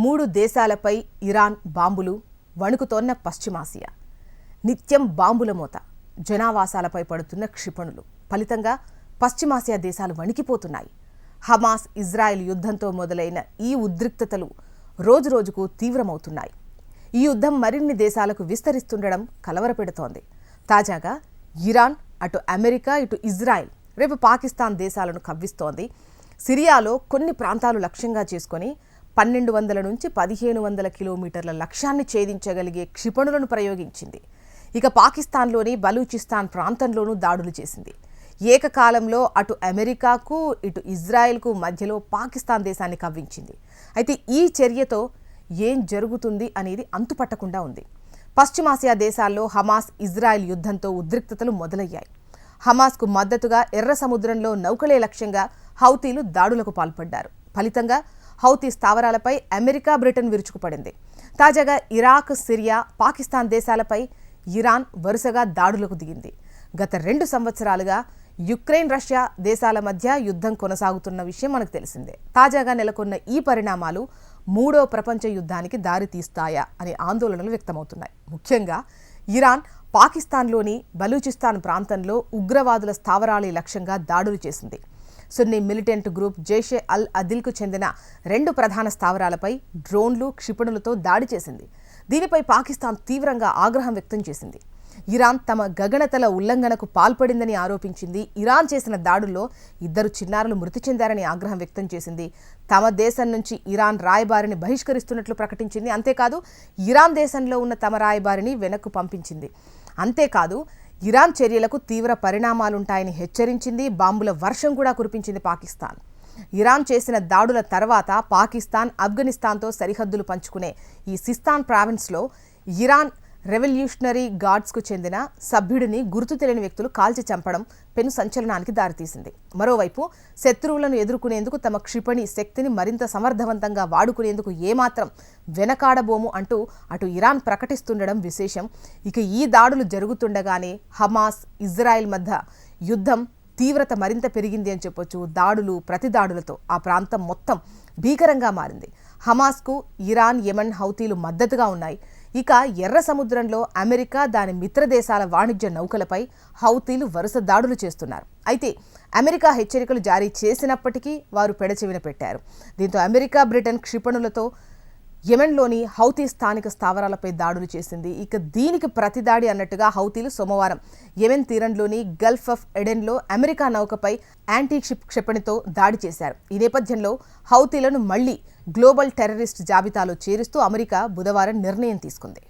3 దేశాలపై Iran బాంబులు, వణుకుతోన్న పశ్చిమాసియా. నిత్యం బాంబుల మోత, జనావాసాలపై పడుతున్న క్షిపణులు. ఫలితంగా పశ్చిమాసియా దేశాలు వణికిపోతున్నాయి. హమాస్ ఇజ్రాయెల్ యుద్ధంతో మొదలైన ఈ ఉద్రిక్తతలు రోజురోజుకు తీవ్రమవుతున్నాయి. ఈ యుద్ధం మరిన్ని దేశాలకు విస్తరిస్తుండడం కలవరపెడుతోంది. తాజాగా ఇరాన్ అటు అమెరికా ఇటు ఇజ్రాయెల్ రేపు పాకిస్తాన్ దేశాలను కవ్విస్తోంది. సిరియాలో కొన్ని ప్రాంతాలు లక్ష్యంగా చేసుకొని 1200 నుంచి 1500 కిలోమీటర్ల లక్ష్యాన్ని ఛేదించగలిగే క్షిపణులను ప్రయోగించింది. ఇక పాకిస్తాన్లోని బలూచిస్తాన్ ప్రాంతంలోనూ దాడులు చేసింది. ఏకకాలంలో అటు అమెరికాకు ఇటు ఇజ్రాయెల్కు మధ్యలో పాకిస్తాన్ దేశాన్ని కవ్వించింది. అయితే ఈ చర్యతో ఏం జరుగుతుంది అనేది అంతుపట్టకుండా ఉంది. పశ్చిమాసియా దేశాల్లో హమాస్ ఇజ్రాయెల్ యుద్ధంతో ఉద్రిక్తతలు మొదలయ్యాయి. హమాస్కు మద్దతుగా ఎర్ర సముద్రంలో నౌకలే లక్ష్యంగా హౌతీలు దాడులకు పాల్పడ్డారు. ఫలితంగా హౌతీ స్థావరాలపై అమెరికా, బ్రిటన్ విరుచుకుపడింది. తాజాగా ఇరాక్, సిరియా, పాకిస్తాన్ దేశాలపై ఇరాన్ వరుసగా దాడులకు దిగింది. గత 2 సంవత్సరాలుగా యుక్రెయిన్, రష్యా దేశాల మధ్య యుద్ధం కొనసాగుతున్న విషయం మనకు తెలిసిందే. తాజాగా నెలకొన్న ఈ పరిణామాలు 3వ ప్రపంచ యుద్ధానికి దారి తీస్తాయా అనే ఆందోళనలు వ్యక్తమవుతున్నాయి. ముఖ్యంగా ఇరాన్ పాకిస్తాన్లోని బలూచిస్తాన్ ప్రాంతంలో ఉగ్రవాదుల స్థావరాల లక్ష్యంగా దాడులు చేసింది. సున్నీ మిలిటెంట్ గ్రూప్ జైషే అల్ అదిల్కు చెందిన 2 ప్రధాన స్థావరాలపై డ్రోన్లు, క్షిపణులతో దాడి చేసింది. దీనిపై పాకిస్తాన్ తీవ్రంగా ఆగ్రహం వ్యక్తం చేసింది. ఇరాన్ తమ గగనతల ఉల్లంఘనకు పాల్పడిందని ఆరోపించింది. ఇరాన్ చేసిన దాడుల్లో 2 చిన్నారులు మృతి చెందారని ఆగ్రహం వ్యక్తం చేసింది. తమ దేశం నుంచి ఇరాన్ రాయబారిని బహిష్కరిస్తున్నట్లు ప్రకటించింది. అంతేకాదు, ఇరాన్ దేశంలో ఉన్న తమ రాయబారిని వెనక్కు పంపించింది. అంతేకాదు, ఇరాన్ చర్యలకు తీవ్ర పరిణామాలుంటాయని హెచ్చరించింది. బాంబుల వర్షం కూడా కురిపించింది పాకిస్తాన్. ఇరాన్ చేసిన దాడుల తర్వాత పాకిస్తాన్, ఆఫ్ఘనిస్తాన్తో సరిహద్దులు పంచుకునే ఈ సిస్తాన్ ప్రావిన్స్లో ఇరాన్ రెవల్యూషనరీ గార్డ్స్కు చెందిన సభ్యుడిని గుర్తు తెలియని వ్యక్తులు కాల్చి చంపడం పెను సంచలనానికి దారితీసింది. మరోవైపు శత్రువులను ఎదుర్కొనేందుకు తమ క్షిపణి శక్తిని మరింత సమర్థవంతంగా వాడుకునేందుకు ఏమాత్రం వెనకాడబోము అంటూ అటు ఇరాన్ ప్రకటిస్తుండడం విశేషం. ఇక ఈ దాడులు జరుగుతుండగానే హమాస్, ఇజ్రాయెల్ మధ్య యుద్ధం తీవ్రత మరింత పెరిగింది అని చెప్పొచ్చు. దాడులు, ప్రతిదాడులతో ఆ ప్రాంతం మొత్తం భీకరంగా మారింది. హమాస్కు ఇరాన్, యెమెన్, హౌతీలు మద్దతుగా ఉన్నాయి. ఇక ఎర్ర సముద్రంలో అమెరికా, దాని మిత్ర దేశాల వాణిజ్య నౌకలపై హౌతీలు వరుస దాడులు చేస్తున్నారు. అయితే అమెరికా హెచ్చరికలు జారీ చేసినప్పటికీ వారు పెడచెవిన పెట్టారు. దీంతో అమెరికా, బ్రిటన్ క్షిపణులతో యెమెన్లోని హౌతీ స్థానిక స్థావరాలపై దాడులు చేసింది. ఇక దీనికి ప్రతిదాడి అన్నట్టుగా హౌతీలు సోమవారం యెమెన్ తీరంలోని గల్ఫ్ ఆఫ్ ఎడెన్లో అమెరికా నౌకపై యాంటీ షిప్ క్షిపణితో దాడి చేశారు. ఈ నేపథ్యంలో హౌతీలను మళ్లీ గ్లోబల్ టెర్రరిస్ట్ జాబితాలో చేరుస్తూ అమెరికా బుధవారం నిర్ణయం తీసుకుంది.